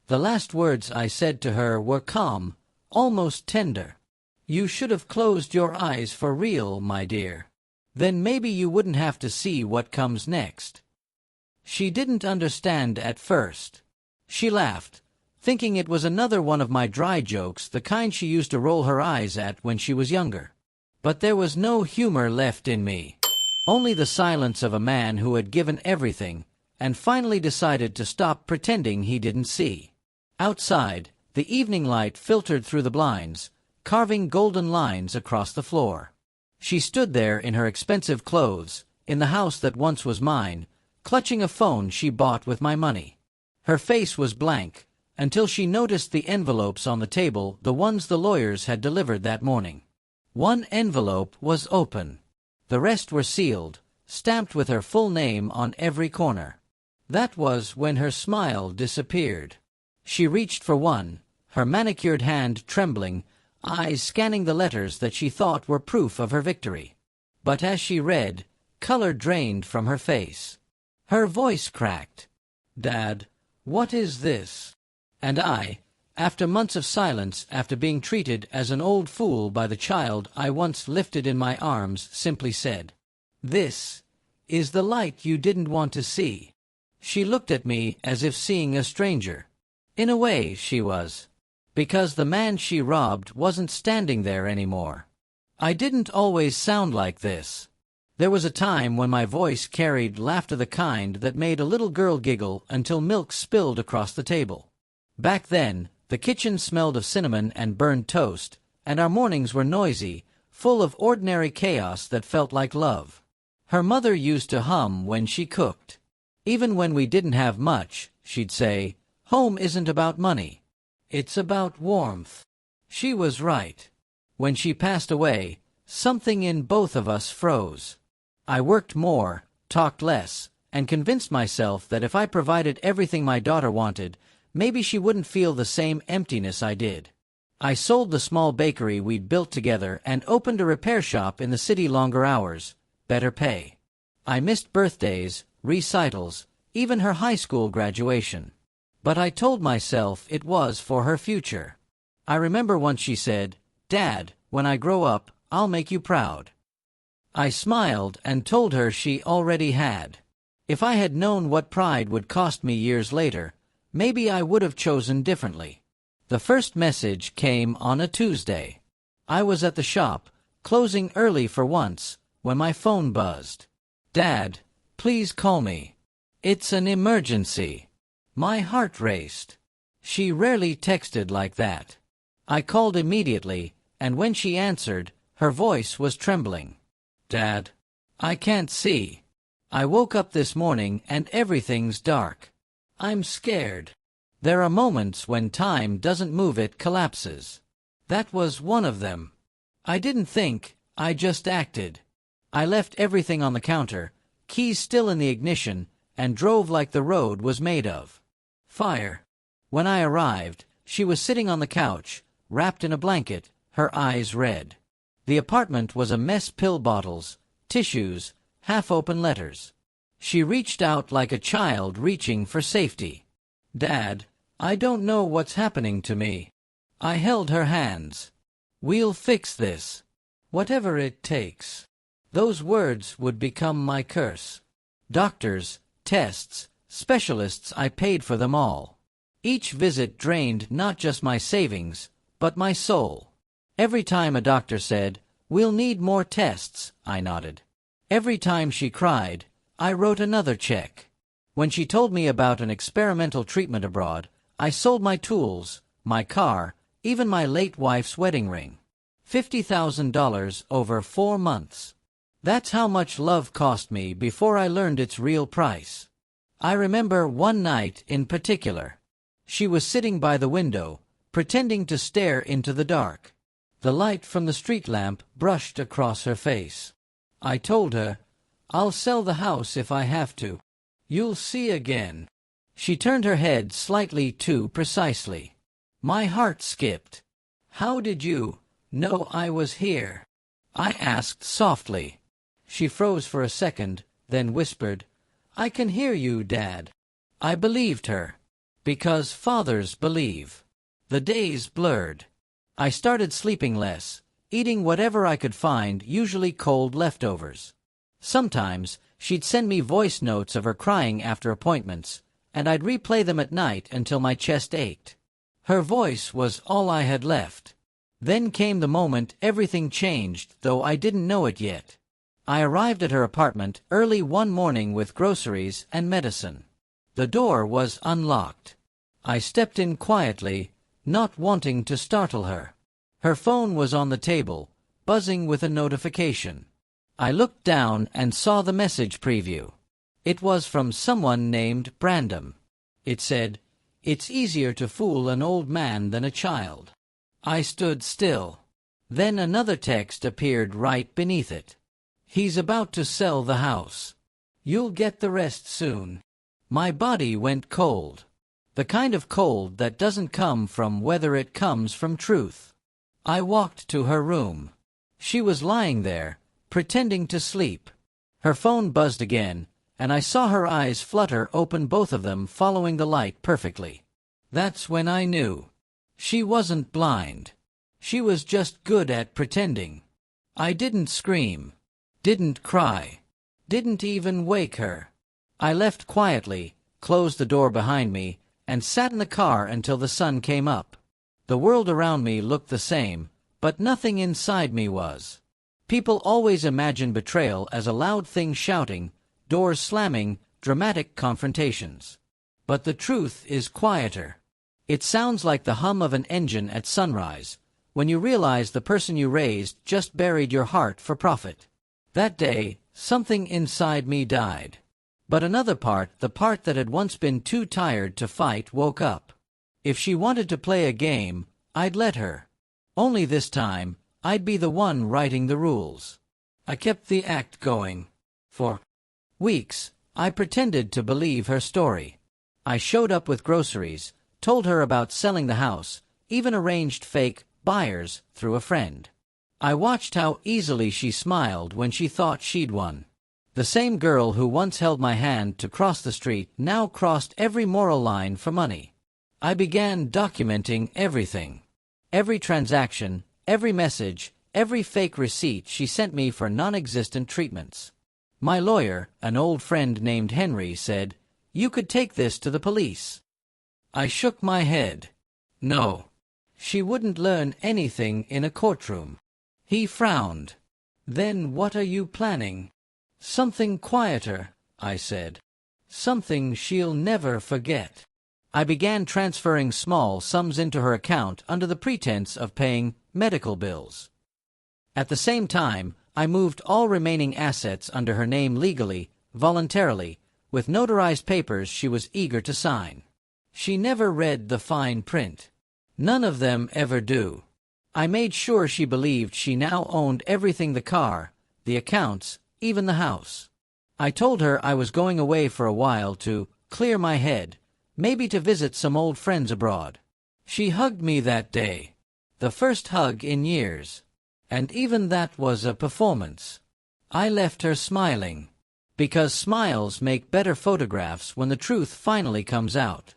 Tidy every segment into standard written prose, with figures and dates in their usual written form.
The last words I said to her were calm, almost tender. "You should have closed your eyes for real, my dear. Then maybe you wouldn't have to see what comes next." She didn't understand at first. She laughed, thinking it was another one of my dry jokes, the kind she used to roll her eyes at when she was younger. But there was no humor left in me. Only the silence of a man who had given everything, and finally decided to stop pretending he didn't see. Outside, the evening light filtered through the blinds, carving golden lines across the floor. She stood there in her expensive clothes, in the house that once was mine, clutching a phone she bought with my money. Her face was blank, until she noticed the envelopes on the table, the ones the lawyers had delivered that morning. One envelope was open. The rest were sealed, stamped with her full name on every corner. That was when her smile disappeared. She reached for one, her manicured hand trembling, eyes scanning the letters that she thought were proof of her victory. But as she read, color drained from her face. Her voice cracked. "Dad, what is this?" And I, after months of silence, after being treated as an old fool by the child I once lifted in my arms, simply said, "This is the light you didn't want to see." She looked at me as if seeing a stranger. In a way, she was. Because the man she robbed wasn't standing there anymore. I didn't always sound like this. There was a time when my voice carried laughter, the kind that made a little girl giggle until milk spilled across the table. Back then, the kitchen smelled of cinnamon and burned toast, and our mornings were noisy, full of ordinary chaos that felt like love. Her mother used to hum when she cooked. Even when we didn't have much, she'd say, "Home isn't about money. It's about warmth." She was right. When she passed away, something in both of us froze. I worked more, talked less, and convinced myself that if I provided everything my daughter wanted, maybe she wouldn't feel the same emptiness I did. I sold the small bakery we'd built together and opened a repair shop in the city. Longer hours, better pay. I missed birthdays, recitals, even her high school graduation. But I told myself it was for her future. I remember once she said, "Dad, when I grow up, I'll make you proud." I smiled and told her she already had. If I had known what pride would cost me years later, maybe I would have chosen differently. The first message came on a Tuesday. I was at the shop, closing early for once, when my phone buzzed. "Dad, please call me. It's an emergency." My heart raced. She rarely texted like that. I called immediately, and when she answered, her voice was trembling. "Dad, I can't see. I woke up this morning and everything's dark. I'm scared." There are moments when time doesn't move, it collapses. That was one of them. I didn't think, I just acted. I left everything on the counter, keys still in the ignition, and drove like the road was made of fire. When I arrived, she was sitting on the couch, wrapped in a blanket, her eyes red. The apartment was a mess: pill bottles, tissues, half-open letters. She reached out like a child reaching for safety. "Dad, I don't know what's happening to me." I held her hands. "We'll fix this. Whatever it takes." Those words would become my curse. Doctors, tests, specialists, I paid for them all. Each visit drained not just my savings, but my soul. Every time a doctor said, "We'll need more tests," I nodded. Every time she cried, I wrote another check. When she told me about an experimental treatment abroad, I sold my tools, my car, even my late wife's wedding ring. $50,000 over 4 months. That's how much love cost me before I learned its real price. I remember one night in particular. She was sitting by the window, pretending to stare into the dark. The light from the street lamp brushed across her face. I told her, "I'll sell the house if I have to. You'll see again." She turned her head slightly too precisely. My heart skipped. "How did you know I was here?" I asked softly. She froze for a second, then whispered, "I can hear you, Dad." I believed her. Because fathers believe. The days blurred. I started sleeping less, eating whatever I could find, usually cold leftovers. Sometimes, she'd send me voice notes of her crying after appointments, and I'd replay them at night until my chest ached. Her voice was all I had left. Then came the moment everything changed, though I didn't know it yet. I arrived at her apartment early one morning with groceries and medicine. The door was unlocked. I stepped in quietly, not wanting to startle her. Her phone was on the table, buzzing with a notification. I looked down and saw the message preview. It was from someone named Brandon. It said, "It's easier to fool an old man than a child." I stood still. Then another text appeared right beneath it. "He's about to sell the house. You'll get the rest soon." My body went cold. The kind of cold that doesn't come from weather, it comes from truth. I walked to her room. She was lying there, pretending to sleep. Her phone buzzed again, and I saw her eyes flutter open, both of them following the light perfectly. That's when I knew. She wasn't blind. She was just good at pretending. I didn't scream, didn't cry, didn't even wake her. I left quietly, closed the door behind me, and sat in the car until the sun came up. The world around me looked the same, but nothing inside me was. People always imagine betrayal as a loud thing, shouting, doors slamming, dramatic confrontations. But the truth is quieter. It sounds like the hum of an engine at sunrise, when you realize the person you raised just buried your heart for profit. That day, something inside me died. But another part, the part that had once been too tired to fight, woke up. If she wanted to play a game, I'd let her. Only this time, I'd be the one writing the rules. I kept the act going. For weeks, I pretended to believe her story. I showed up with groceries, told her about selling the house, even arranged fake buyers through a friend. I watched how easily she smiled when she thought she'd won. The same girl who once held my hand to cross the street now crossed every moral line for money. I began documenting everything. Every transaction, every message, every fake receipt she sent me for non-existent treatments. My lawyer, an old friend named Henry, said, "You could take this to the police." I shook my head. No. She wouldn't learn anything in a courtroom. He frowned. "Then what are you planning?" "Something quieter," I said. "Something she'll never forget." I began transferring small sums into her account under the pretense of paying medical bills. At the same time, I moved all remaining assets under her name legally, voluntarily, with notarized papers she was eager to sign. She never read the fine print. None of them ever do. I made sure she believed she now owned everything: the car, the accounts, even the house. I told her I was going away for a while to clear my head, maybe to visit some old friends abroad. She hugged me that day. The first hug in years. And even that was a performance. I left her smiling. Because smiles make better photographs when the truth finally comes out.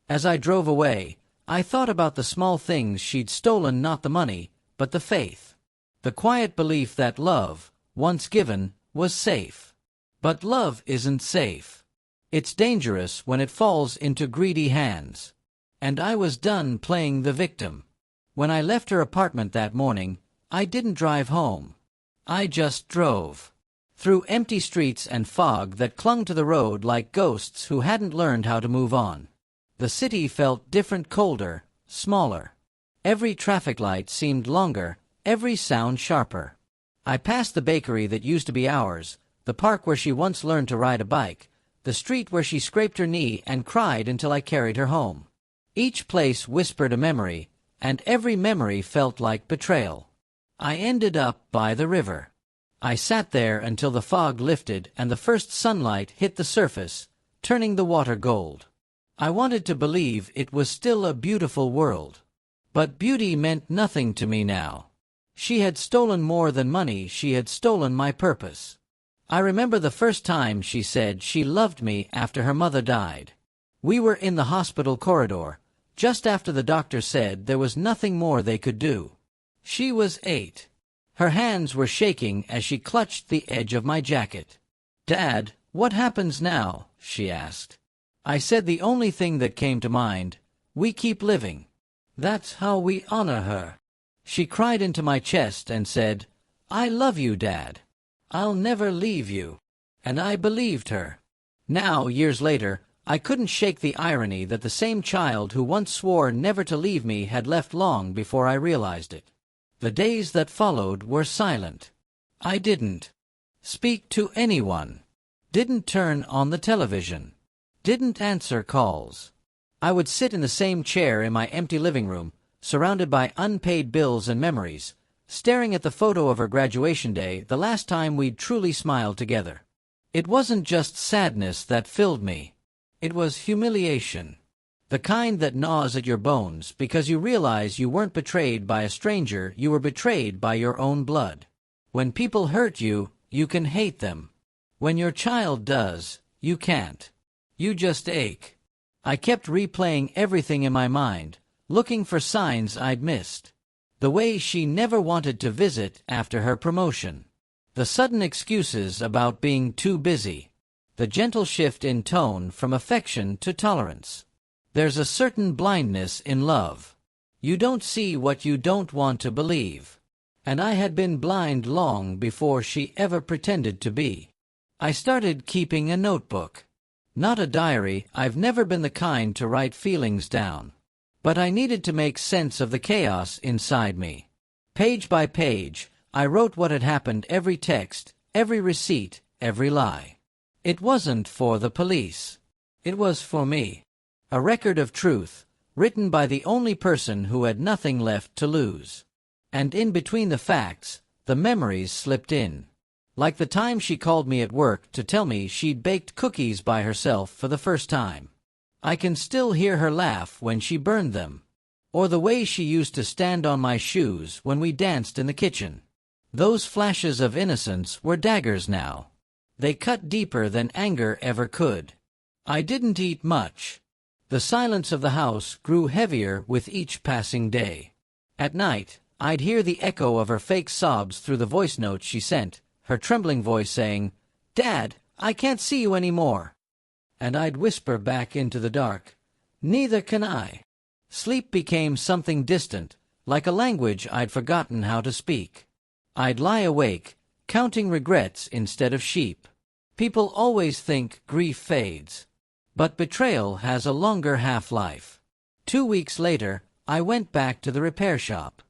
As I drove away, I thought about the small things she'd stolen, not the money, but the faith. The quiet belief that love, once given, was safe. But love isn't safe. It's dangerous when it falls into greedy hands. And I was done playing the victim. When I left her apartment that morning, I didn't drive home. I just drove. Through empty streets and fog that clung to the road like ghosts who hadn't learned how to move on. The city felt different, colder, smaller. Every traffic light seemed longer, every sound sharper. I passed the bakery that used to be ours, the park where she once learned to ride a bike, the street where she scraped her knee and cried until I carried her home. Each place whispered a memory, and every memory felt like betrayal. I ended up by the river. I sat there until the fog lifted and the first sunlight hit the surface, turning the water gold. I wanted to believe it was still a beautiful world. But beauty meant nothing to me now. She had stolen more than money, she had stolen my purpose. I remember the first time she said she loved me after her mother died. We were in the hospital corridor, just after the doctor said there was nothing more they could do. She was 8. Her hands were shaking as she clutched the edge of my jacket. "Dad, what happens now?" she asked. I said the only thing that came to mind: "We keep living. That's how we honor her." She cried into my chest and said, "I love you, Dad. I'll never leave you." And I believed her. Now, years later, I couldn't shake the irony that the same child who once swore never to leave me had left long before I realized it. The days that followed were silent. I didn't speak to anyone, didn't turn on the television, didn't answer calls. I would sit in the same chair in my empty living room, surrounded by unpaid bills and memories, staring at the photo of her graduation day, the last time we'd truly smiled together. It wasn't just sadness that filled me. It was humiliation. The kind that gnaws at your bones because you realize you weren't betrayed by a stranger, you were betrayed by your own blood. When people hurt you, you can hate them. When your child does, you can't. You just ache. I kept replaying everything in my mind, looking for signs I'd missed. The way she never wanted to visit after her promotion. The sudden excuses about being too busy. The gentle shift in tone from affection to tolerance. There's a certain blindness in love. You don't see what you don't want to believe. And I had been blind long before she ever pretended to be. I started keeping a notebook. Not a diary. I've never been the kind to write feelings down. But I needed to make sense of the chaos inside me. Page by page, I wrote what had happened: every text, every receipt, every lie. It wasn't for the police. It was for me. A record of truth, written by the only person who had nothing left to lose. And in between the facts, the memories slipped in. Like the time she called me at work to tell me she'd baked cookies by herself for the first time. I can still hear her laugh when she burned them. Or the way she used to stand on my shoes when we danced in the kitchen. Those flashes of innocence were daggers now. They cut deeper than anger ever could. I didn't eat much. The silence of the house grew heavier with each passing day. At night, I'd hear the echo of her fake sobs through the voice notes she sent, her trembling voice saying, "Dad, I can't see you anymore." And I'd whisper back into the dark, "Neither can I." Sleep became something distant, like a language I'd forgotten how to speak. I'd lie awake, counting regrets instead of sheep. People always think grief fades. But betrayal has a longer half-life. 2 weeks later, I went back to the repair shop.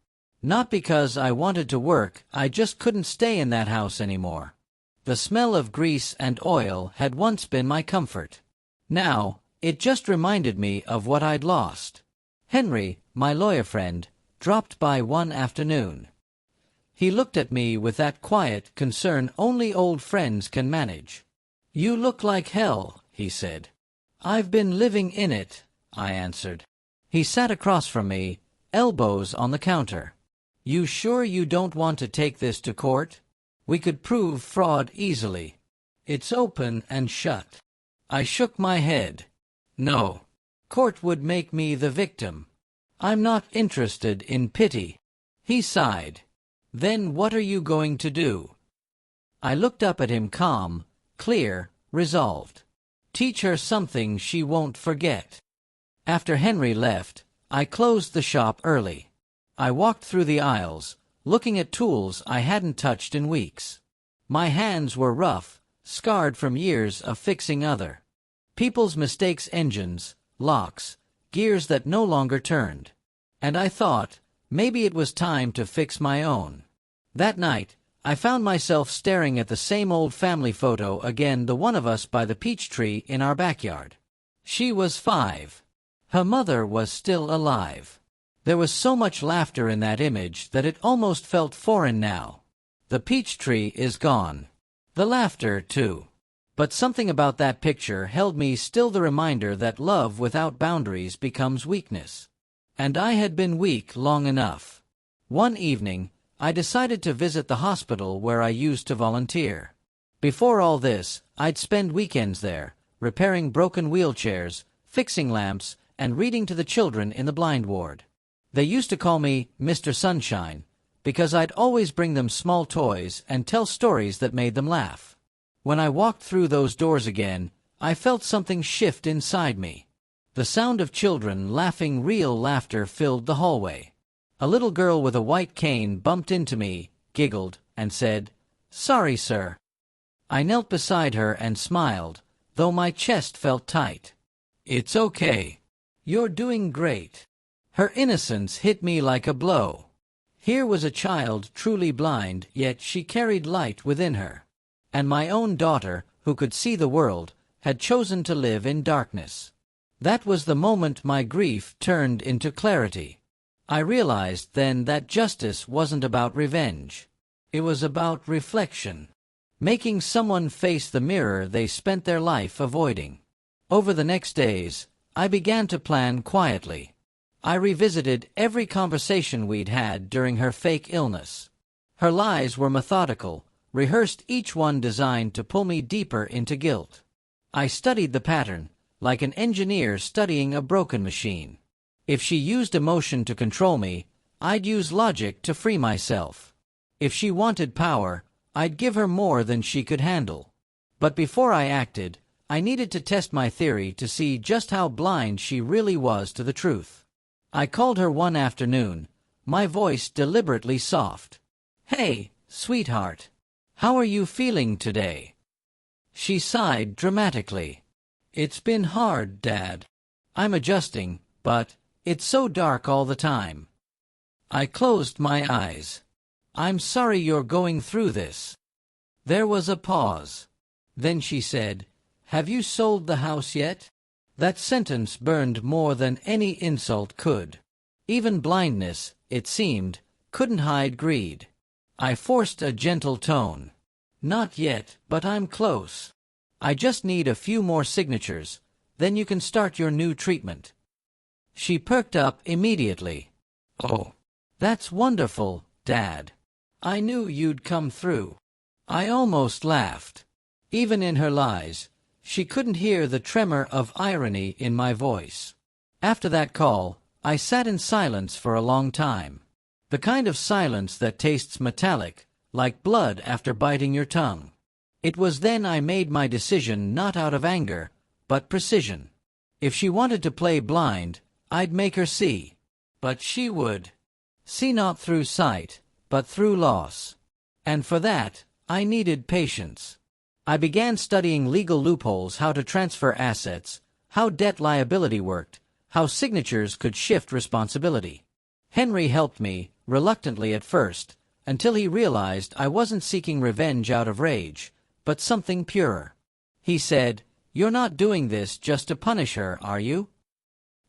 Not because I wanted to work, I just couldn't stay in that house anymore. The smell of grease and oil had once been my comfort. Now, it just reminded me of what I'd lost. Henry, my lawyer friend, dropped by one afternoon. He looked at me with that quiet concern only old friends can manage. "You look like hell," he said. "I've been living in it," I answered. He sat across from me, elbows on the counter. "You sure you don't want to take this to court? We could prove fraud easily. It's open and shut." I shook my head. "No. Court would make me the victim. I'm not interested in pity." He sighed. "Then what are you going to do?" I looked up at him, calm, clear, resolved. Teach her something she won't forget. After Henry left, I closed the shop early. I walked through the aisles, looking at tools I hadn't touched in weeks. My hands were rough, scarred from years of fixing other people's mistakes, engines, locks, gears that no longer turned. And I thought, maybe it was time to fix my own. That night, I found myself staring at the same old family photo again, the one of us by the peach tree in our backyard. She was 5. Her mother was still alive. There was so much laughter in that image that it almost felt foreign now. The peach tree is gone. The laughter, too. But something about that picture held me still, the reminder that love without boundaries becomes weakness. And I had been weak long enough. One evening, I decided to visit the hospital where I used to volunteer. Before all this, I'd spend weekends there, repairing broken wheelchairs, fixing lamps, and reading to the children in the blind ward. They used to call me Mr. Sunshine, because I'd always bring them small toys and tell stories that made them laugh. When I walked through those doors again, I felt something shift inside me. The sound of children laughing, real laughter, filled the hallway. A little girl with a white cane bumped into me, giggled, and said, "Sorry, sir." I knelt beside her and smiled, though my chest felt tight. "It's okay. You're doing great." Her innocence hit me like a blow. Here was a child truly blind, yet she carried light within her. And my own daughter, who could see the world, had chosen to live in darkness. That was the moment my grief turned into clarity. I realized then that justice wasn't about revenge. It was about reflection, making someone face the mirror they spent their life avoiding. Over the next days, I began to plan quietly. I revisited every conversation we'd had during her fake illness. Her lies were methodical, rehearsed, each one designed to pull me deeper into guilt. I studied the pattern, like an engineer studying a broken machine. If she used emotion to control me, I'd use logic to free myself. If she wanted power, I'd give her more than she could handle. But before I acted, I needed to test my theory to see just how blind she really was to the truth. I called her one afternoon, my voice deliberately soft. "Hey, sweetheart. How are you feeling today?" She sighed dramatically. "It's been hard, Dad. I'm adjusting, but it's so dark all the time." I closed my eyes. "I'm sorry you're going through this." There was a pause. Then she said, "Have you sold the house yet?" That sentence burned more than any insult could. Even blindness, it seemed, couldn't hide greed. I forced a gentle tone. "Not yet, but I'm close. I just need a few more signatures, then you can start your new treatment." She perked up immediately. "Oh, that's wonderful, Dad. I knew you'd come through." I almost laughed. Even in her lies, she couldn't hear the tremor of irony in my voice. After that call, I sat in silence for a long time. The kind of silence that tastes metallic, like blood after biting your tongue. It was then I made my decision, not out of anger, but precision. If she wanted to play blind, I'd make her see. But she would see not through sight, but through loss. And for that, I needed patience. I began studying legal loopholes, how to transfer assets, how debt liability worked, how signatures could shift responsibility. Henry helped me, reluctantly at first, until he realized I wasn't seeking revenge out of rage, but something purer. He said, "You're not doing this just to punish her, are you?"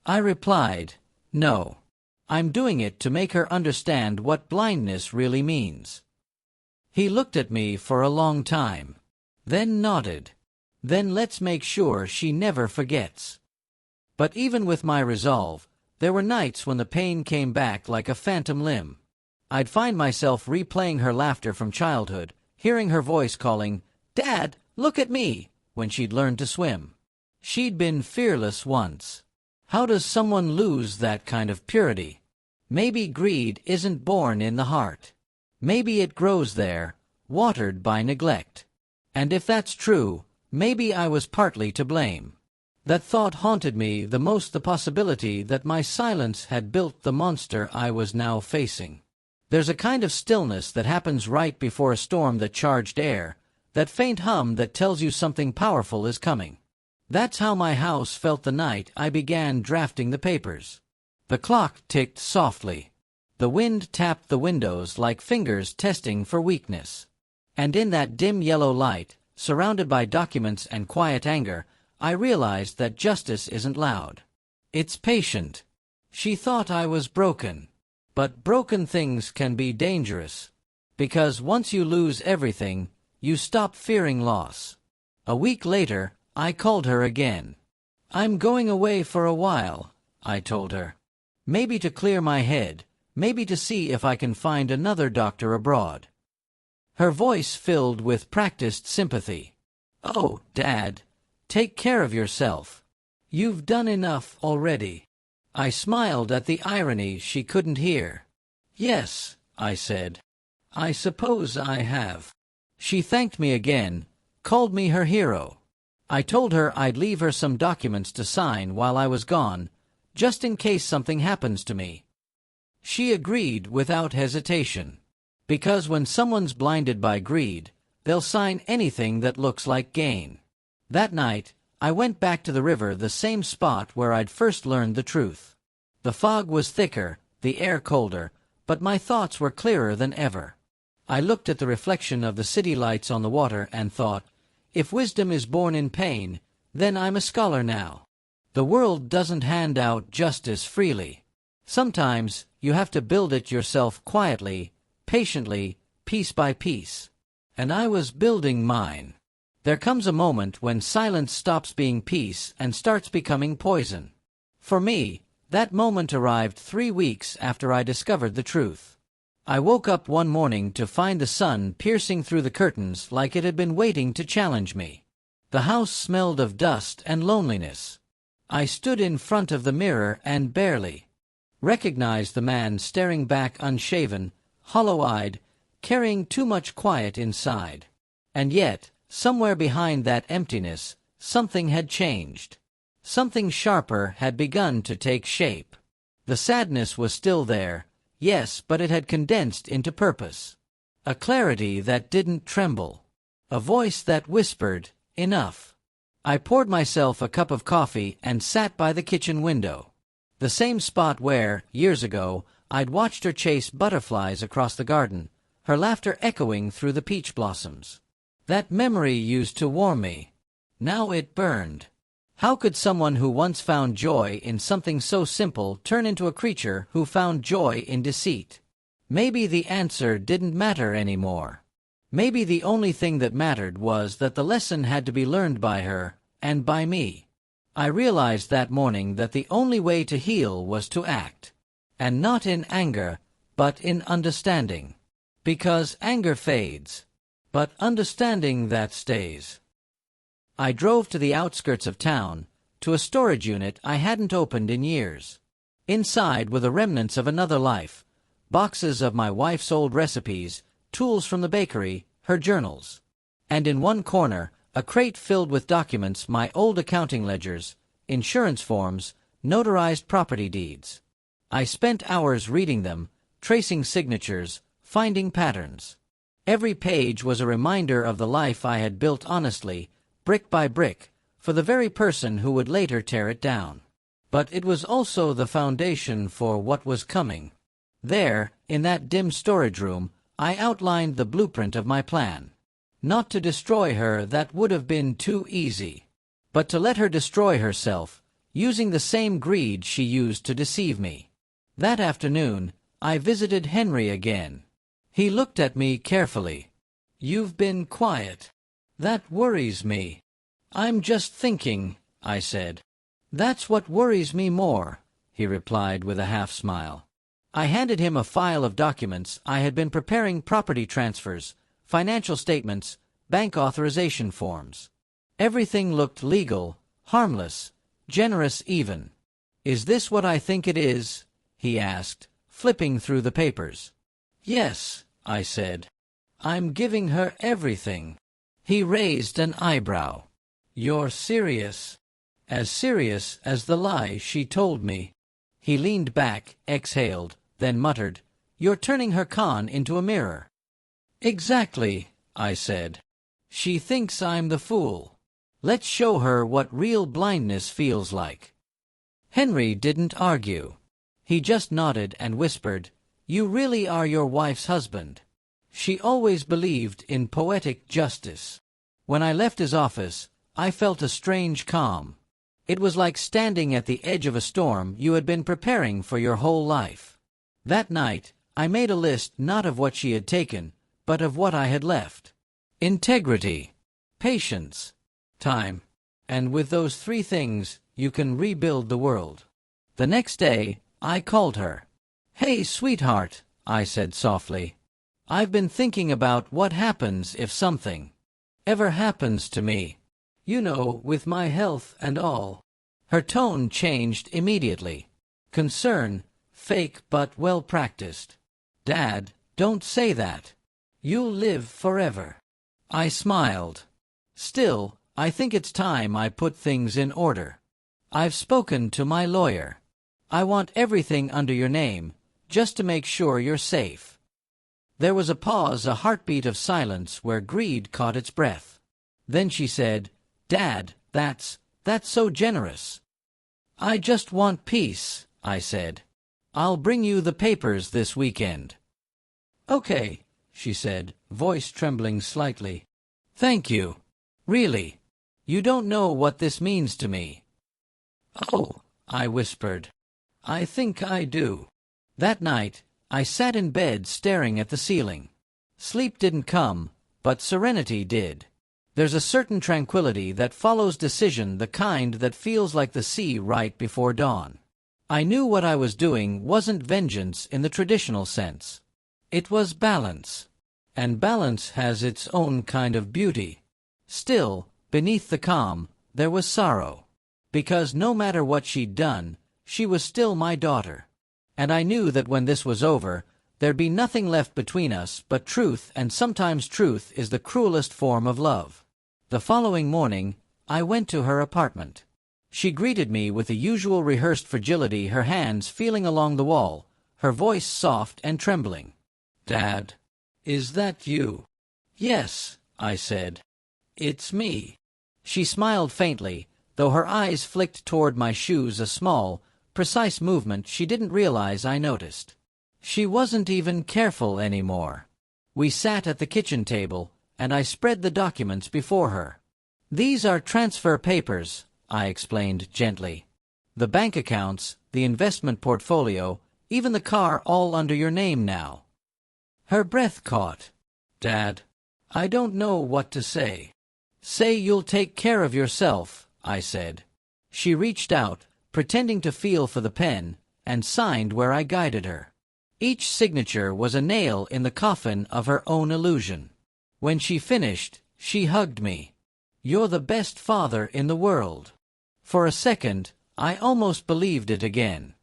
I replied, "No. I'm doing it to make her understand what blindness really means." He looked at me for a long time, then nodded. "Then let's make sure she never forgets." But even with my resolve, there were nights when the pain came back like a phantom limb. I'd find myself replaying her laughter from childhood, hearing her voice calling, "Dad, look at me," when she'd learned to swim. She'd been fearless once. How does someone lose that kind of purity? Maybe greed isn't born in the heart. Maybe it grows there, watered by neglect. And if that's true, maybe I was partly to blame. That thought haunted me the most, the possibility that my silence had built the monster I was now facing. There's a kind of stillness that happens right before a storm, that charged air, that faint hum that tells you something powerful is coming. That's how my house felt the night I began drafting the papers. The clock ticked softly. The wind tapped the windows like fingers testing for weakness. And in that dim yellow light, surrounded by documents and quiet anger, I realized that justice isn't loud. It's patient. She thought I was broken. But broken things can be dangerous. Because once you lose everything, you stop fearing loss. A week later, I called her again. "I'm going away for a while," I told her. "Maybe to clear my head, maybe to see if I can find another doctor abroad." Her voice filled with practiced sympathy. "Oh, Dad, take care of yourself. You've done enough already." I smiled at the irony she couldn't hear. "Yes," I said. "I suppose I have." She thanked me again, called me her hero. I told her I'd leave her some documents to sign while I was gone, just in case something happens to me. She agreed without hesitation. Because when someone's blinded by greed, they'll sign anything that looks like gain. That night, I went back to the river, the same spot where I'd first learned the truth. The fog was thicker, the air colder, but my thoughts were clearer than ever. I looked at the reflection of the city lights on the water and thought, if wisdom is born in pain, then I'm a scholar now. The world doesn't hand out justice freely. Sometimes you have to build it yourself quietly, patiently, piece by piece. And I was building mine. There comes a moment when silence stops being peace and starts becoming poison. For me, that moment arrived 3 weeks after I discovered the truth. I woke up one morning to find the sun piercing through the curtains like it had been waiting to challenge me. The house smelled of dust and loneliness. I stood in front of the mirror and barely recognized the man staring back, unshaven, hollow-eyed, carrying too much quiet inside. And yet, somewhere behind that emptiness, something had changed. Something sharper had begun to take shape. The sadness was still there, yes, but it had condensed into purpose. A clarity that didn't tremble. A voice that whispered, "Enough." I poured myself a cup of coffee and sat by the kitchen window. The same spot where, years ago, I'd watched her chase butterflies across the garden, her laughter echoing through the peach blossoms. That memory used to warm me. Now it burned. How could someone who once found joy in something so simple turn into a creature who found joy in deceit? Maybe the answer didn't matter anymore. Maybe the only thing that mattered was that the lesson had to be learned by her, and by me. I realized that morning that the only way to heal was to act. And not in anger, but in understanding. Because anger fades, but understanding that stays. I drove to the outskirts of town, to a storage unit I hadn't opened in years. Inside were the remnants of another life, boxes of my wife's old recipes, tools from the bakery, her journals. And in one corner, a crate filled with documents, my old accounting ledgers, insurance forms, notarized property deeds. I spent hours reading them, tracing signatures, finding patterns. Every page was a reminder of the life I had built honestly, brick by brick, for the very person who would later tear it down. But it was also the foundation for what was coming. There, in that dim storage room, I outlined the blueprint of my plan. Not to destroy her, that would have been too easy. But to let her destroy herself, using the same greed she used to deceive me. That afternoon, I visited Henry again. He looked at me carefully. "You've been quiet. That worries me." "I'm just thinking," I said. "That's what worries me more," he replied with a half-smile. I handed him a file of documents. I had been preparing property transfers, financial statements, bank authorization forms. Everything looked legal, harmless, generous even. "Is this what I think it is?" he asked, flipping through the papers. "Yes," I said. "I'm giving her everything." He raised an eyebrow. "You're serious?" "As serious as the lie she told me." He leaned back, exhaled, then muttered, "You're turning her con into a mirror." "Exactly," I said. "She thinks I'm the fool. Let's show her what real blindness feels like." Henry didn't argue. He just nodded and whispered, "You really are your wife's husband." She always believed in poetic justice. When I left his office, I felt a strange calm. It was like standing at the edge of a storm you had been preparing for your whole life. That night, I made a list not of what she had taken, but of what I had left. Integrity, patience, time. And with those 3 things, you can rebuild the world. The next day, I called her. "Hey, sweetheart," I said softly. "I've been thinking about what happens if something ever happens to me. You know, with my health and all." Her tone changed immediately. Concern, fake but well practiced. "Dad, don't say that. You'll live forever." I smiled. "Still, I think it's time I put things in order. I've spoken to my lawyer. I want everything under your name, just to make sure you're safe." There was a pause, a heartbeat of silence where greed caught its breath. Then she said, "Dad, that's so generous." "I just want peace," I said. "I'll bring you the papers this weekend." "Okay," she said, voice trembling slightly. "Thank you. Really. You don't know what this means to me." "Oh," I whispered. "I think I do." That night, I sat in bed staring at the ceiling. Sleep didn't come, but serenity did. There's a certain tranquility that follows decision, the kind that feels like the sea right before dawn. I knew what I was doing wasn't vengeance in the traditional sense. It was balance. And balance has its own kind of beauty. Still, beneath the calm, there was sorrow. Because no matter what she'd done, she was still my daughter. And I knew that when this was over, there'd be nothing left between us but truth, and sometimes truth is the cruelest form of love. The following morning, I went to her apartment. She greeted me with the usual rehearsed fragility, her hands feeling along the wall, her voice soft and trembling. "Dad, is that you?" "Yes," I said. "It's me." She smiled faintly, though her eyes flicked toward my shoes, a small, precise movement she didn't realize I noticed. She wasn't even careful anymore. We sat at the kitchen table, and I spread the documents before her. "These are transfer papers," I explained gently. "The bank accounts, the investment portfolio, even the car, all under your name now." Her breath caught. "Dad, I don't know what to say." "Say you'll take care of yourself," I said. She reached out, pretending to feel for the pen, and signed where I guided her. Each signature was a nail in the coffin of her own illusion. When she finished, she hugged me. "You're the best father in the world." For a second, I almost believed it again.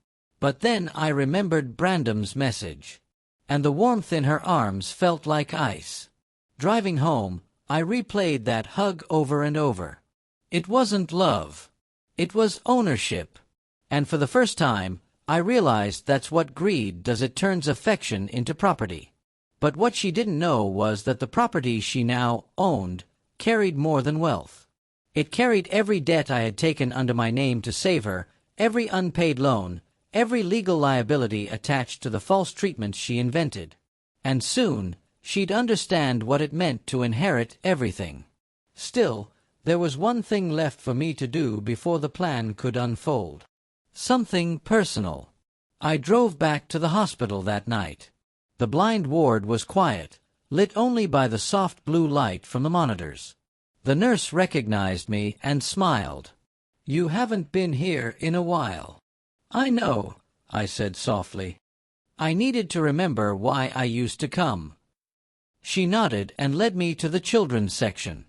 But then I remembered Brandon's message. And the warmth in her arms felt like ice. Driving home, I replayed that hug over and over. It wasn't love. It was ownership. And for the first time, I realized that's what greed does. It turns affection into property. But what she didn't know was that the property she now owned carried more than wealth. It carried every debt I had taken under my name to save her, every unpaid loan, every legal liability attached to the false treatments she invented. And soon, she'd understand what it meant to inherit everything. Still, there was one thing left for me to do before the plan could unfold. Something personal. I drove back to the hospital that night. The blind ward was quiet, lit only by the soft blue light from the monitors. The nurse recognized me and smiled. "You haven't been here in a while." "I know," I said softly. "I needed to remember why I used to come." She nodded and led me to the children's section.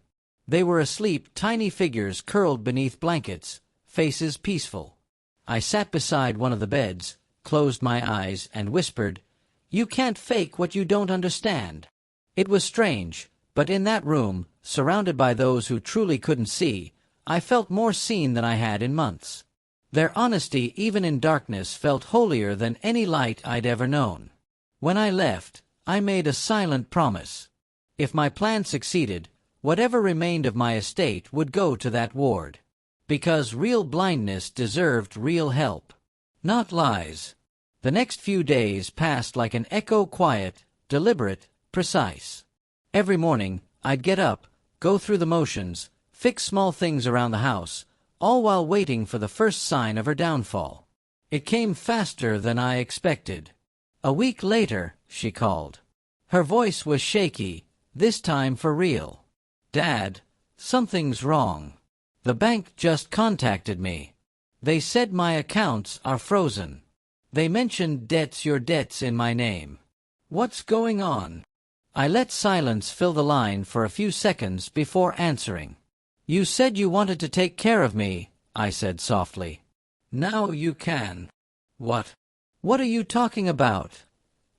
They were asleep, tiny figures curled beneath blankets, faces peaceful. I sat beside one of the beds, closed my eyes, and whispered, "You can't fake what you don't understand." It was strange, but in that room, surrounded by those who truly couldn't see, I felt more seen than I had in months. Their honesty, even in darkness, felt holier than any light I'd ever known. When I left, I made a silent promise. If my plan succeeded, whatever remained of my estate would go to that ward. Because real blindness deserved real help, not lies. The next few days passed like an echo, quiet, deliberate, precise. Every morning, I'd get up, go through the motions, fix small things around the house, all while waiting for the first sign of her downfall. It came faster than I expected. A week later, she called. Her voice was shaky, this time for real. "Dad, something's wrong. The bank just contacted me. They said my accounts are frozen. They mentioned your debts in my name. What's going on?" I let silence fill the line for a few seconds before answering. "You said you wanted to take care of me," I said softly. Now you can. What? What are you talking about?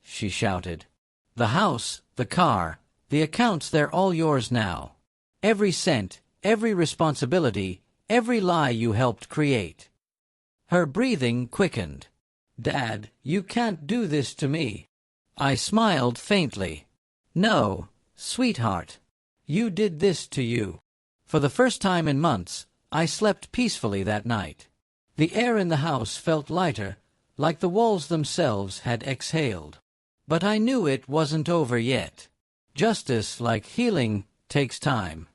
She shouted. The house, the car, the accounts, they're all yours now. Every cent, every responsibility, every lie you helped create. Her breathing quickened. Dad, you can't do this to me. I smiled faintly. No, sweetheart. You did this to you. For the first time in months, I slept peacefully that night. The air in the house felt lighter, like the walls themselves had exhaled. But I knew it wasn't over yet. Justice, like healing, takes time.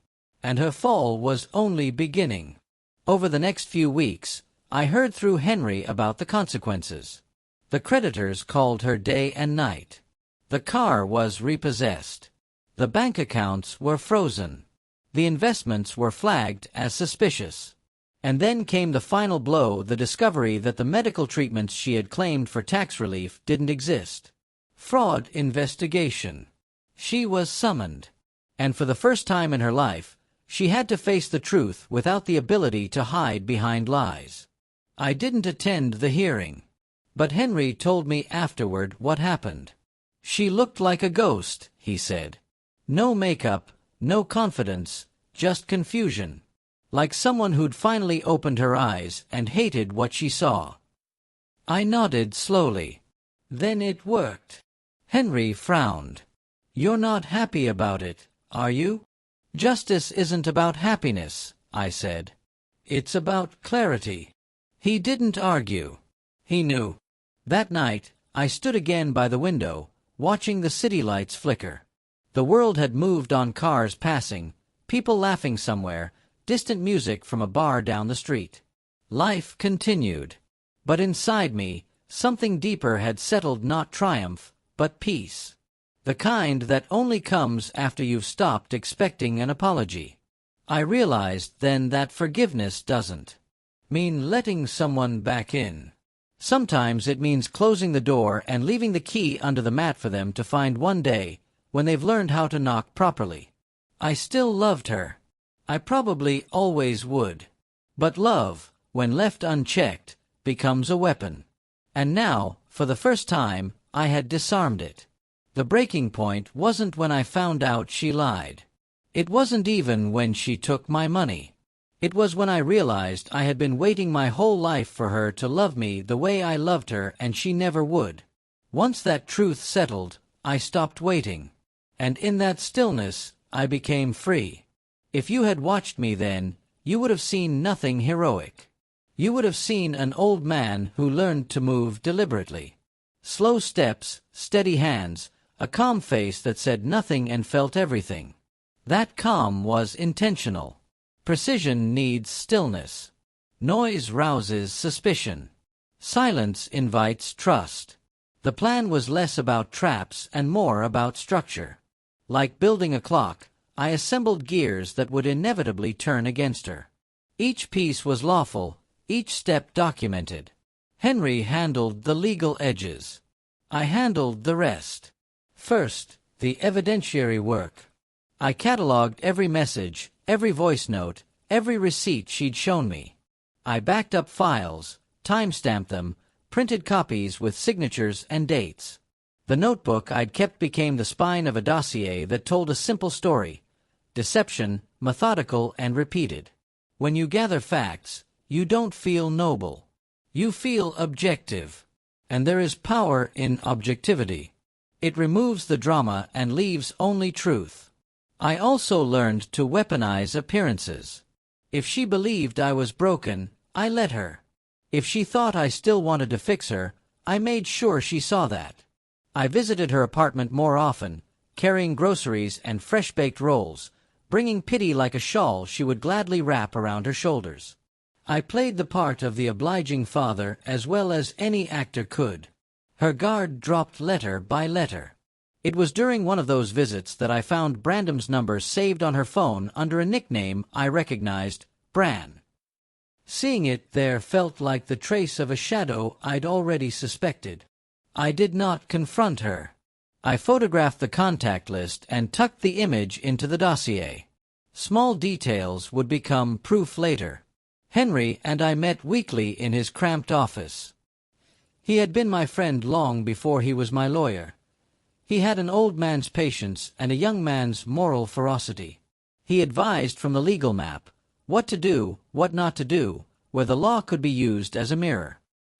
And her fall was only beginning. Over the next few weeks, I heard through Henry about the consequences. The creditors called her day and night. The car was repossessed. The bank accounts were frozen. The investments were flagged as suspicious. And then came the final blow, the discovery that the medical treatments she had claimed for tax relief didn't exist. Fraud investigation. She was summoned. And for the first time in her life, she had to face the truth without the ability to hide behind lies. I didn't attend the hearing. But Henry told me afterward what happened. She looked like a ghost, he said. No makeup, no confidence, just confusion. Like someone who'd finally opened her eyes and hated what she saw. I nodded slowly. Then it worked. Henry frowned. You're not happy about it, are you? Justice isn't about happiness, I said. It's about clarity. He didn't argue. He knew. That night, I stood again by the window, watching the city lights flicker. The world had moved on, cars passing, people laughing somewhere, distant music from a bar down the street. Life continued. But inside me, something deeper had settled, not triumph, but peace. The kind that only comes after you've stopped expecting an apology. I realized then that forgiveness doesn't mean letting someone back in. Sometimes it means closing the door and leaving the key under the mat for them to find one day, when they've learned how to knock properly. I still loved her. I probably always would. But love, when left unchecked, becomes a weapon. And now, for the first time, I had disarmed it. The breaking point wasn't when I found out she lied. It wasn't even when she took my money. It was when I realized I had been waiting my whole life for her to love me the way I loved her, and she never would. Once that truth settled, I stopped waiting. And in that stillness, I became free. If you had watched me then, you would have seen nothing heroic. You would have seen an old man who learned to move deliberately. Slow steps, steady hands, a calm face that said nothing and felt everything. That calm was intentional. Precision needs stillness. Noise rouses suspicion. Silence invites trust. The plan was less about traps and more about structure. Like building a clock, I assembled gears that would inevitably turn against her. Each piece was lawful, each step documented. Henry handled the legal edges. I handled the rest. First, the evidentiary work. I cataloged every message, every voice note, every receipt she'd shown me. I backed up files, timestamped them, printed copies with signatures and dates. The notebook I'd kept became the spine of a dossier that told a simple story. Deception, methodical and repeated. When you gather facts, you don't feel noble. You feel objective. And there is power in objectivity. It removes the drama and leaves only truth. I also learned to weaponize appearances. If she believed I was broken, I let her. If she thought I still wanted to fix her, I made sure she saw that. I visited her apartment more often, carrying groceries and fresh-baked rolls, bringing pity like a shawl she would gladly wrap around her shoulders. I played the part of the obliging father as well as any actor could. Her guard dropped letter by letter. It was during one of those visits that I found Brandon's number saved on her phone under a nickname I recognized, Bran. Seeing it there felt like the trace of a shadow I'd already suspected. I did not confront her. I photographed the contact list and tucked the image into the dossier. Small details would become proof later. Henry and I met weekly in his cramped office. He had been my friend long before he was my lawyer. He had an old man's patience and a young man's moral ferocity. He advised from the legal map, what to do, what not to do, where the law could be used as a mirror.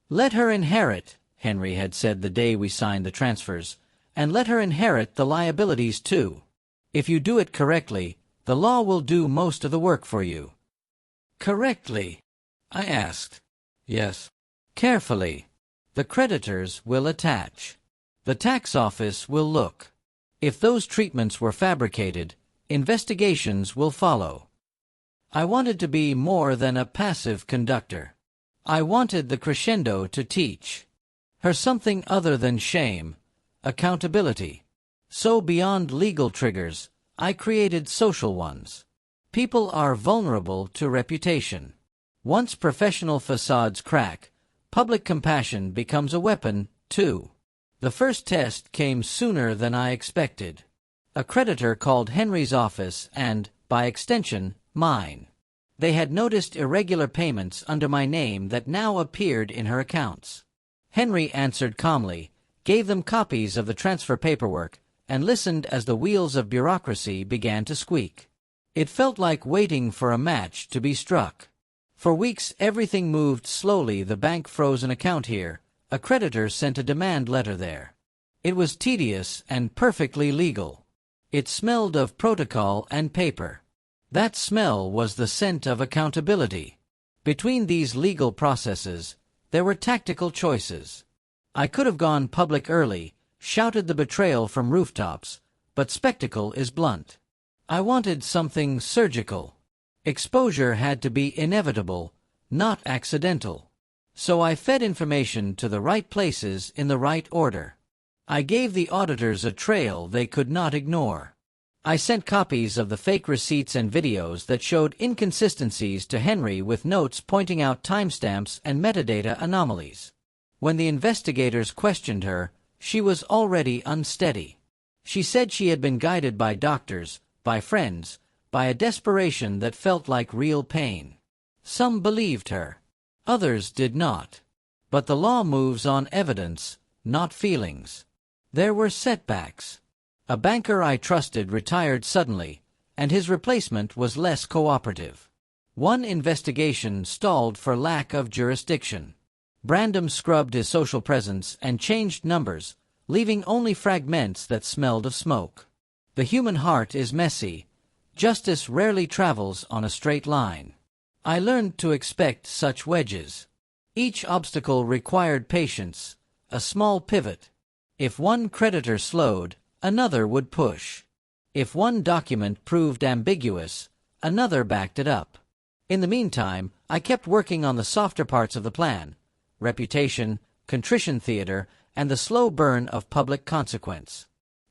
"Let her inherit," Henry had said the day we signed the transfers, "and let her inherit the liabilities too. If you do it correctly, the law will do most of the work for you." "Correctly?" I asked. "Yes." "Carefully. The creditors will attach. The tax office will look. If those treatments were fabricated, investigations will follow." I wanted to be more than a passive conductor. I wanted the crescendo to teach her something other than shame, accountability. So beyond legal triggers, I created social ones. People are vulnerable to reputation. Once professional facades crack, public compassion becomes a weapon, too. The first test came sooner than I expected. A creditor called Henry's office and, by extension, mine. They had noticed irregular payments under my name that now appeared in her accounts. Henry answered calmly, gave them copies of the transfer paperwork, and listened as the wheels of bureaucracy began to squeak. It felt like waiting for a match to be struck. For weeks everything moved slowly. The bank froze an account here. A creditor sent a demand letter there. It was tedious and perfectly legal. It smelled of protocol and paper. That smell was the scent of accountability. Between these legal processes, there were tactical choices. I could have gone public early, shouted the betrayal from rooftops, but spectacle is blunt. I wanted something surgical. Exposure had to be inevitable, not accidental. So I fed information to the right places in the right order. I gave the auditors a trail they could not ignore. I sent copies of the fake receipts and videos that showed inconsistencies to Henry with notes pointing out timestamps and metadata anomalies. When the investigators questioned her, she was already unsteady. She said she had been guided by doctors, by friends, by a desperation that felt like real pain. Some believed her. Others did not. But the law moves on evidence, not feelings. There were setbacks. A banker I trusted retired suddenly, and his replacement was less cooperative. One investigation stalled for lack of jurisdiction. Brandom scrubbed his social presence and changed numbers, leaving only fragments that smelled of smoke. The human heart is messy. Justice rarely travels on a straight line. I learned to expect such wedges. Each obstacle required patience, a small pivot. If one creditor slowed, another would push. If one document proved ambiguous, another backed it up. In the meantime, I kept working on the softer parts of the plan: reputation, contrition theater, and the slow burn of public consequence.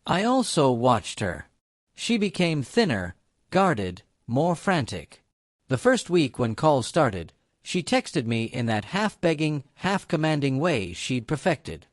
I also watched her. She became thinner, guarded, more frantic. The first week when calls started, she texted me in that half-begging, half-commanding way she'd perfected.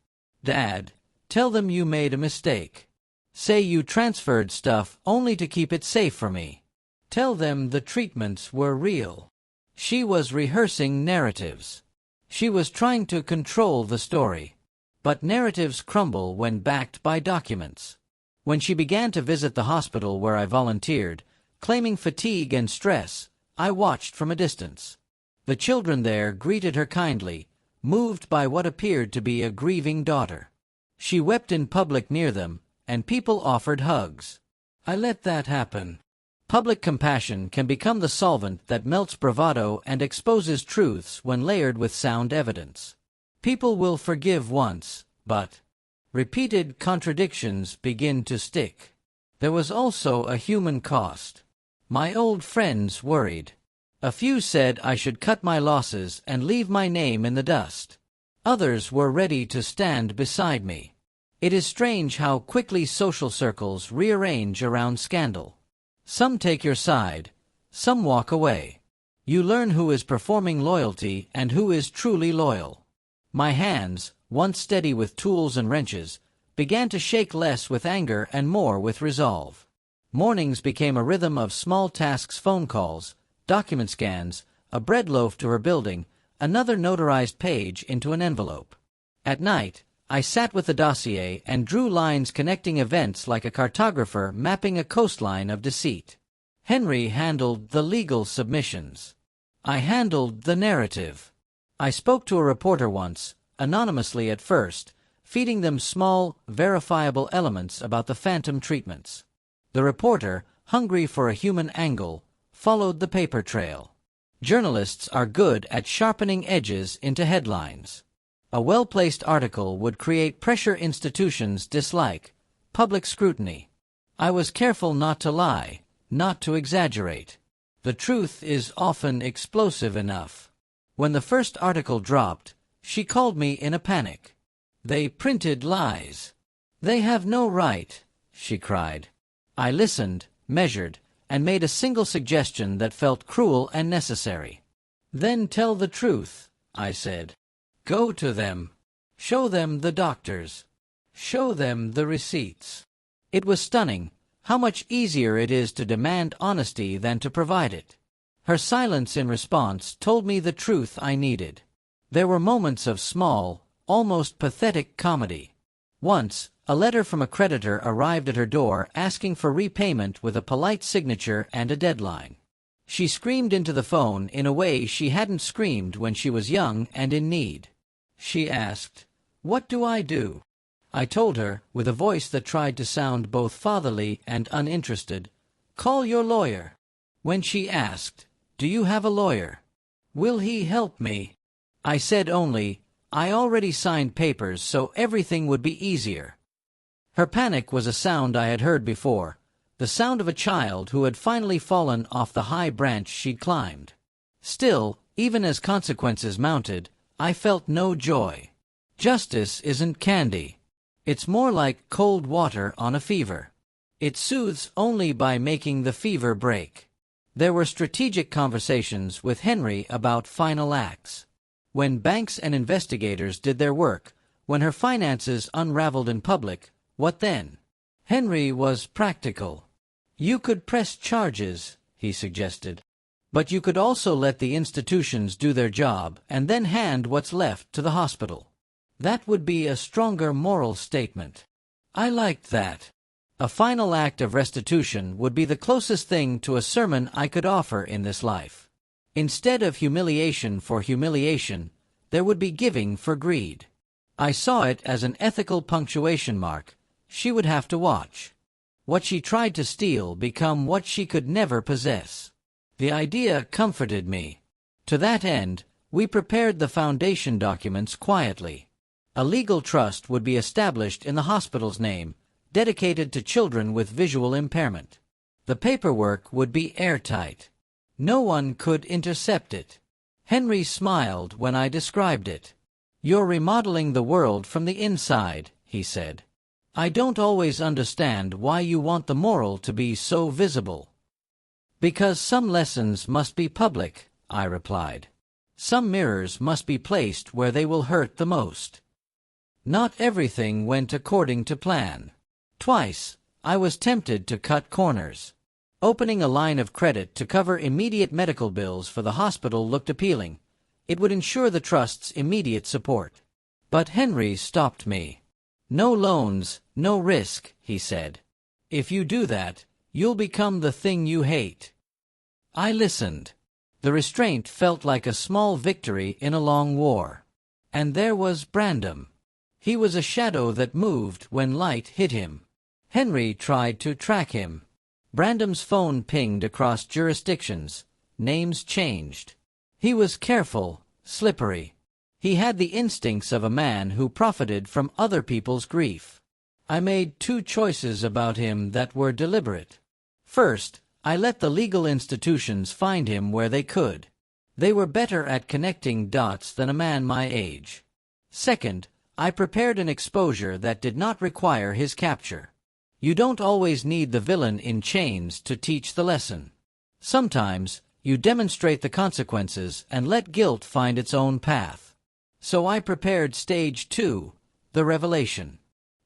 "Dad, tell them you made a mistake. Say you transferred stuff only to keep it safe for me. Tell them the treatments were real." She was rehearsing narratives. She was trying to control the story. But narratives crumble when backed by documents. When she began to visit the hospital where I volunteered, claiming fatigue and stress, I watched from a distance. The children there greeted her kindly, moved by what appeared to be a grieving daughter. She wept in public near them, and people offered hugs. I let that happen. Public compassion can become the solvent that melts bravado and exposes truths when layered with sound evidence. People will forgive once, but repeated contradictions begin to stick. There was also a human cost. My old friends worried. A few said I should cut my losses and leave my name in the dust. Others were ready to stand beside me. It is strange how quickly social circles rearrange around scandal. Some take your side, some walk away. You learn who is performing loyalty and who is truly loyal. My hands, once steady with tools and wrenches, began to shake less with anger and more with resolve. Mornings became a rhythm of small tasks: phone calls, document scans, a bread loaf to her building, another notarized page into an envelope. At night, I sat with the dossier and drew lines connecting events like a cartographer mapping a coastline of deceit. Henry handled the legal submissions. I handled the narrative. I spoke to a reporter once, anonymously at first, feeding them small, verifiable elements about the phantom treatments. The reporter, hungry for a human angle, followed the paper trail. Journalists are good at sharpening edges into headlines. A well-placed article would create pressure institutions dislike, public scrutiny. I was careful not to lie, not to exaggerate. The truth is often explosive enough. When the first article dropped, she called me in a panic. They printed lies. They have no right, she cried. I listened, measured, and made a single suggestion that felt cruel and necessary. Then tell the truth, I said. Go to them. Show them the doctors. Show them the receipts. It was stunning how much easier it is to demand honesty than to provide it. Her silence in response told me the truth I needed. There were moments of small, almost pathetic comedy. Once, a letter from a creditor arrived at her door asking for repayment with a polite signature and a deadline. She screamed into the phone in a way she hadn't screamed when she was young and in need. She asked, "What do I do?" I told her, with a voice that tried to sound both fatherly and uninterested, "Call your lawyer." When she asked, "Do you have a lawyer? Will he help me?" I said only, "I already signed papers so everything would be easier." Her panic was a sound I had heard before, the sound of a child who had finally fallen off the high branch she'd climbed. Still, even as consequences mounted, I felt no joy. Justice isn't candy. It's more like cold water on a fever. It soothes only by making the fever break. There were strategic conversations with Henry about final acts. When banks and investigators did their work, when her finances unraveled in public, what then? Henry was practical. You could press charges, he suggested. But you could also let the institutions do their job and then hand what's left to the hospital. That would be a stronger moral statement. I liked that. A final act of restitution would be the closest thing to a sermon I could offer in this life. Instead of humiliation for humiliation, there would be giving for greed. I saw it as an ethical punctuation mark. She would have to watch. What she tried to steal become what she could never possess. The idea comforted me. To that end, we prepared the foundation documents quietly. A legal trust would be established in the hospital's name, dedicated to children with visual impairment. The paperwork would be airtight. No one could intercept it. Henry smiled when I described it. "You're remodeling the world from the inside," he said. "I don't always understand why you want the moral to be so visible." "Because some lessons must be public," I replied. "Some mirrors must be placed where they will hurt the most." Not everything went according to plan. Twice, I was tempted to cut corners. Opening a line of credit to cover immediate medical bills for the hospital looked appealing. It would ensure the trust's immediate support. But Henry stopped me. "No loans, no risk," he said. "If you do that, you'll become the thing you hate." I listened. The restraint felt like a small victory in a long war. And there was Brandon. He was a shadow that moved when light hit him. Henry tried to track him. Brandon's phone pinged across jurisdictions. Names changed. He was careful, slippery. He had the instincts of a man who profited from other people's grief. I made two choices about him that were deliberate. First, I let the legal institutions find him where they could. They were better at connecting dots than a man my age. Second, I prepared an exposure that did not require his capture. You don't always need the villain in chains to teach the lesson. Sometimes, you demonstrate the consequences and let guilt find its own path. So I prepared stage 2, the revelation.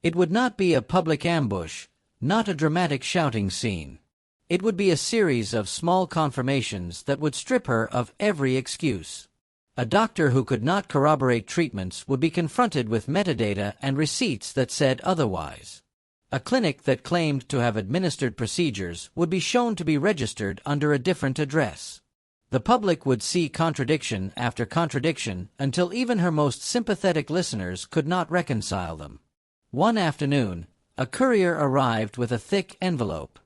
It would not be a public ambush, not a dramatic shouting scene. It would be a series of small confirmations that would strip her of every excuse. A doctor who could not corroborate treatments would be confronted with metadata and receipts that said otherwise. A clinic that claimed to have administered procedures would be shown to be registered under a different address. The public would see contradiction after contradiction until even her most sympathetic listeners could not reconcile them. One afternoon, a courier arrived with a thick envelope.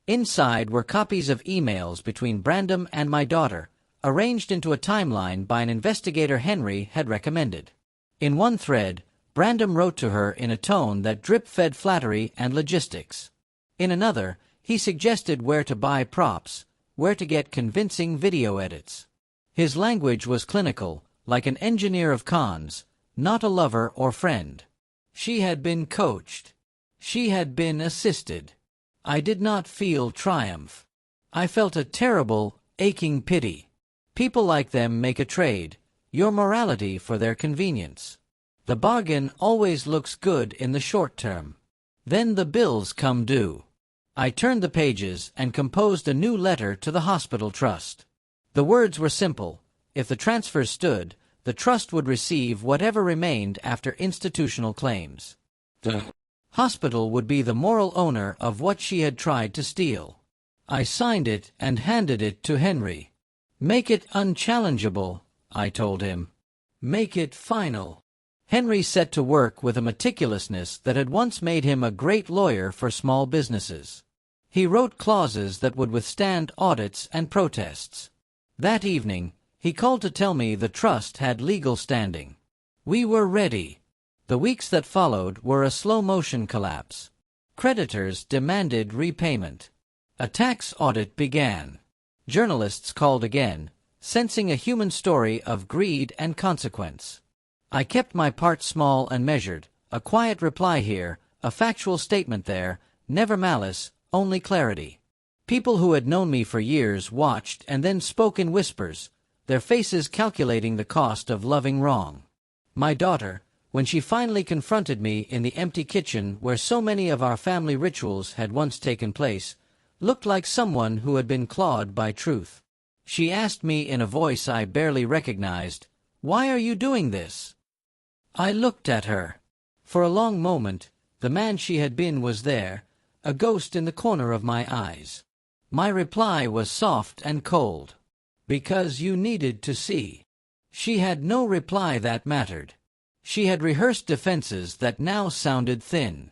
Inside were copies of emails between Brandon and my daughter, arranged into a timeline by an investigator Henry had recommended. In one thread, Brandon wrote to her in a tone that drip-fed flattery and logistics. In another, he suggested where to buy props, where to get convincing video edits. His language was clinical, like an engineer of cons, not a lover or friend. She had been coached. She had been assisted. I did not feel triumph. I felt a terrible, aching pity. People like them make a trade, your morality for their convenience. The bargain always looks good in the short term. Then the bills come due. I turned the pages and composed a new letter to the hospital trust. The words were simple. If the transfers stood, the trust would receive whatever remained after institutional claims. The hospital would be the moral owner of what she had tried to steal. I signed it and handed it to Henry. Make it unchallengeable, I told him. Make it final. Henry set to work with a meticulousness that had once made him a great lawyer for small businesses. He wrote clauses that would withstand audits and protests. That evening, he called to tell me the trust had legal standing. We were ready. The weeks that followed were a slow-motion collapse. Creditors demanded repayment. A tax audit began. Journalists called again, sensing a human story of greed and consequence. I kept my part small and measured, a quiet reply here, a factual statement there, never malice, only clarity. People who had known me for years watched and then spoke in whispers, their faces calculating the cost of loving wrong. My daughter, when she finally confronted me in the empty kitchen where so many of our family rituals had once taken place, looked like someone who had been clawed by truth. She asked me in a voice I barely recognized, "Why are you doing this?" I looked at her. For a long moment, the man she had been was there, a ghost in the corner of my eyes. My reply was soft and cold. Because you needed to see. She had no reply that mattered. She had rehearsed defenses that now sounded thin.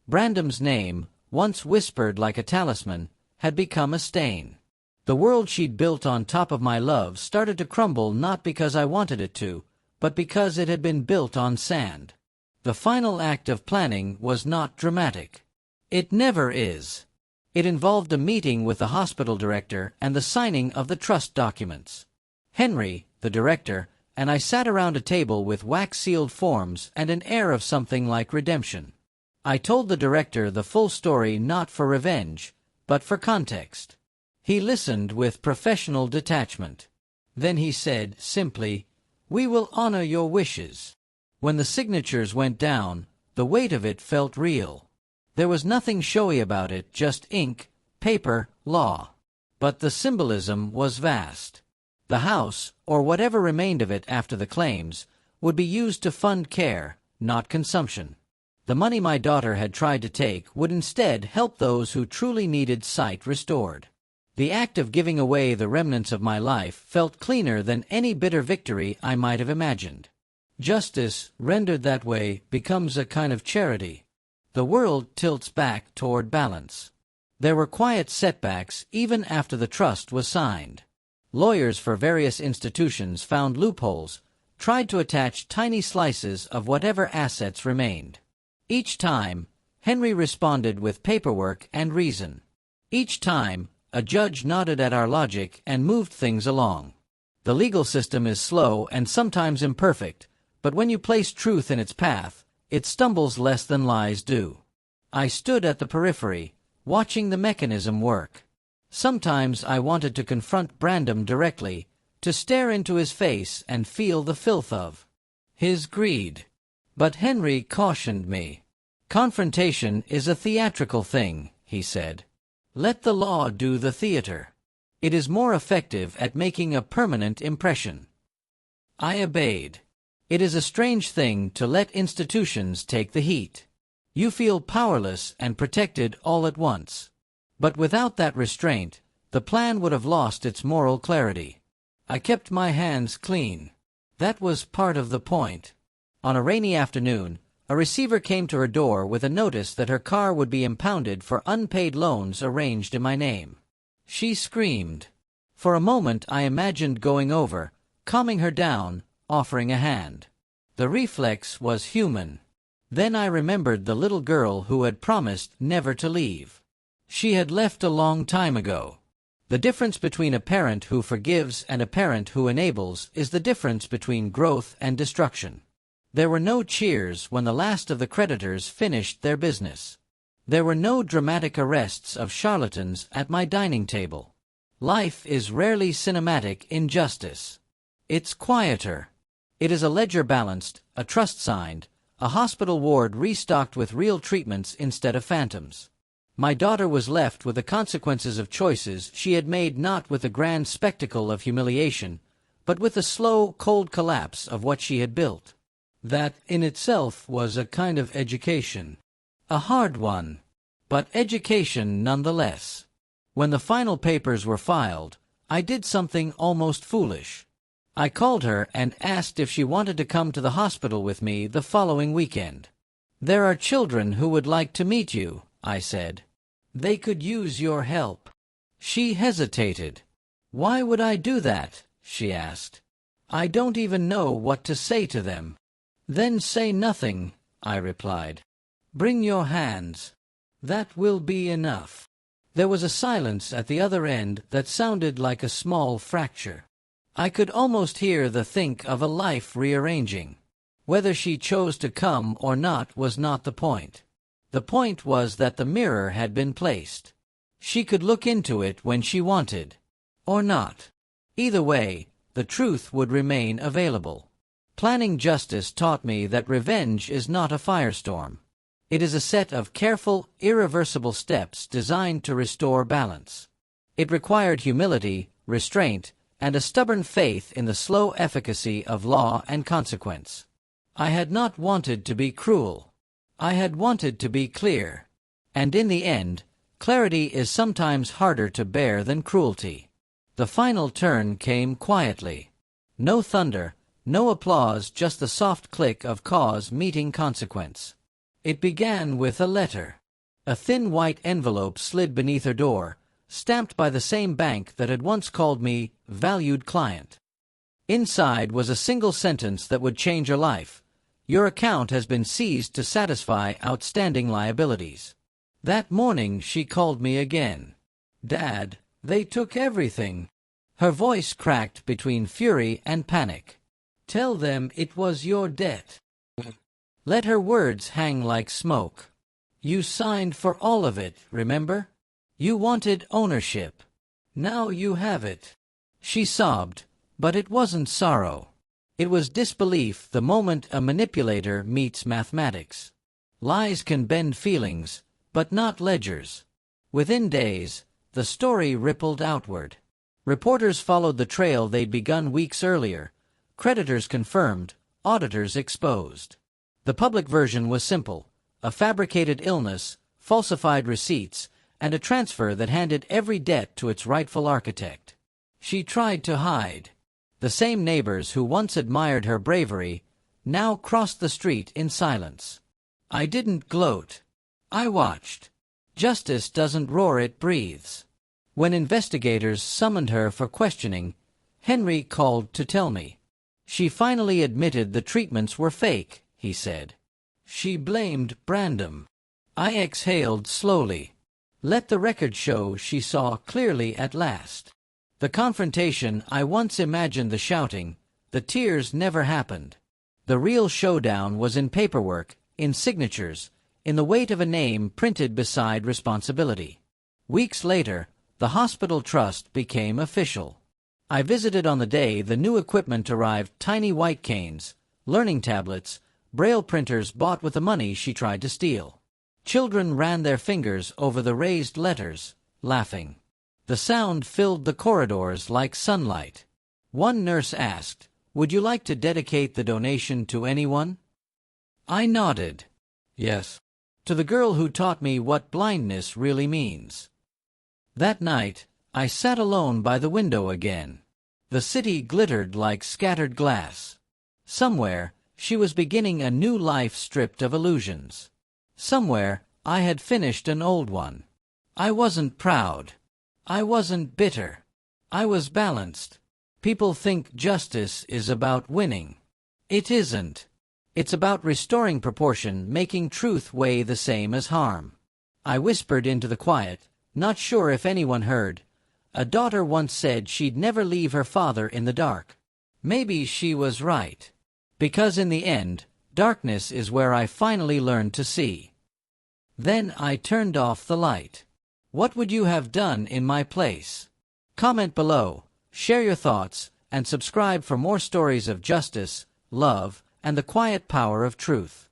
Brandon's name, once whispered like a talisman, had become a stain. The world she'd built on top of my love started to crumble not because I wanted it to, but because it had been built on sand. The final act of planning was not dramatic. It never is. It involved a meeting with the hospital director and the signing of the trust documents. Henry, the director, and I sat around a table with wax-sealed forms and an air of something like redemption. I told the director the full story not for revenge, but for context. He listened with professional detachment. Then he said, simply, "We will honor your wishes." When the signatures went down, the weight of it felt real. There was nothing showy about it, just ink, paper, law. But the symbolism was vast. The house, or whatever remained of it after the claims, would be used to fund care, not consumption. The money my daughter had tried to take would instead help those who truly needed sight restored. The act of giving away the remnants of my life felt cleaner than any bitter victory I might have imagined. Justice, rendered that way, becomes a kind of charity. The world tilts back toward balance. There were quiet setbacks even after the trust was signed. Lawyers for various institutions found loopholes, tried to attach tiny slices of whatever assets remained. Each time, Henry responded with paperwork and reason. Each time, a judge nodded at our logic and moved things along. The legal system is slow and sometimes imperfect, but when you place truth in its path, it stumbles less than lies do. I stood at the periphery, watching the mechanism work. Sometimes I wanted to confront Brandon directly, to stare into his face and feel the filth of his greed. But Henry cautioned me. Confrontation is a theatrical thing, he said. Let the law do the theater. It is more effective at making a permanent impression. I obeyed. It is a strange thing to let institutions take the heat. You feel powerless and protected all at once. But without that restraint, the plan would have lost its moral clarity. I kept my hands clean. That was part of the point. On a rainy afternoon, a receiver came to her door with a notice that her car would be impounded for unpaid loans arranged in my name. She screamed. For a moment I imagined going over, calming her down, offering a hand. The reflex was human. Then I remembered the little girl who had promised never to leave. She had left a long time ago. The difference between a parent who forgives and a parent who enables is the difference between growth and destruction. There were no cheers when the last of the creditors finished their business. There were no dramatic arrests of charlatans at my dining table. Life is rarely cinematic in justice. It's quieter. It is a ledger balanced, a trust signed, a hospital ward restocked with real treatments instead of phantoms. My daughter was left with the consequences of choices she had made, not with the grand spectacle of humiliation, but with the slow, cold collapse of what she had built. That, in itself, was a kind of education. A hard one, but education nonetheless. When the final papers were filed, I did something almost foolish. I called her and asked if she wanted to come to the hospital with me the following weekend. "There are children who would like to meet you," I said. "They could use your help." She hesitated. "Why would I do that?" she asked. "I don't even know what to say to them." "Then say nothing," I replied. "Bring your hands. That will be enough." There was a silence at the other end that sounded like a small fracture. I could almost hear the think of a life rearranging. Whether she chose to come or not was not the point. The point was that the mirror had been placed. She could look into it when she wanted. Or not. Either way, the truth would remain available. Planning justice taught me that revenge is not a firestorm. It is a set of careful, irreversible steps designed to restore balance. It required humility, restraint, and a stubborn faith in the slow efficacy of law and consequence. I had not wanted to be cruel. I had wanted to be clear. And in the end, clarity is sometimes harder to bear than cruelty. The final turn came quietly. No thunder, no applause, just the soft click of cause meeting consequence. It began with a letter. A thin white envelope slid beneath her door, stamped by the same bank that had once called me valued client. Inside was a single sentence that would change her life. "Your account has been seized to satisfy outstanding liabilities." That morning she called me again. "Dad, they took everything." Her voice cracked between fury and panic. "Tell them it was your debt." Let her words hang like smoke. "You signed for all of it, remember? You wanted ownership. Now you have it." She sobbed, but it wasn't sorrow. It was disbelief the moment a manipulator meets mathematics. Lies can bend feelings, but not ledgers. Within days, the story rippled outward. Reporters followed the trail they'd begun weeks earlier. Creditors confirmed, auditors exposed. The public version was simple: a fabricated illness, falsified receipts, and a transfer that handed every debt to its rightful architect. She tried to hide. The same neighbors who once admired her bravery now crossed the street in silence. I didn't gloat. I watched. Justice doesn't roar, it breathes. When investigators summoned her for questioning, Henry called to tell me. She finally admitted the treatments were fake, he said. She blamed Brandom. I exhaled slowly. Let the record show she saw clearly at last. The confrontation I once imagined, the shouting, the tears never happened. The real showdown was in paperwork, in signatures, in the weight of a name printed beside responsibility. Weeks later, the hospital trust became official. I visited on the day the new equipment arrived: tiny white canes, learning tablets, braille printers bought with the money she tried to steal. Children ran their fingers over the raised letters, laughing. The sound filled the corridors like sunlight. One nurse asked, "Would you like to dedicate the donation to anyone?" I nodded. Yes. To the girl who taught me what blindness really means. That night, I sat alone by the window again. The city glittered like scattered glass. Somewhere, she was beginning a new life stripped of illusions. Somewhere, I had finished an old one. I wasn't proud. I wasn't bitter. I was balanced. People think justice is about winning. It isn't. It's about restoring proportion, making truth weigh the same as harm. I whispered into the quiet, not sure if anyone heard. A daughter once said she'd never leave her father in the dark. Maybe she was right. Because in the end, darkness is where I finally learned to see. Then I turned off the light. What would you have done in my place? Comment below, share your thoughts, and subscribe for more stories of justice, love, and the quiet power of truth.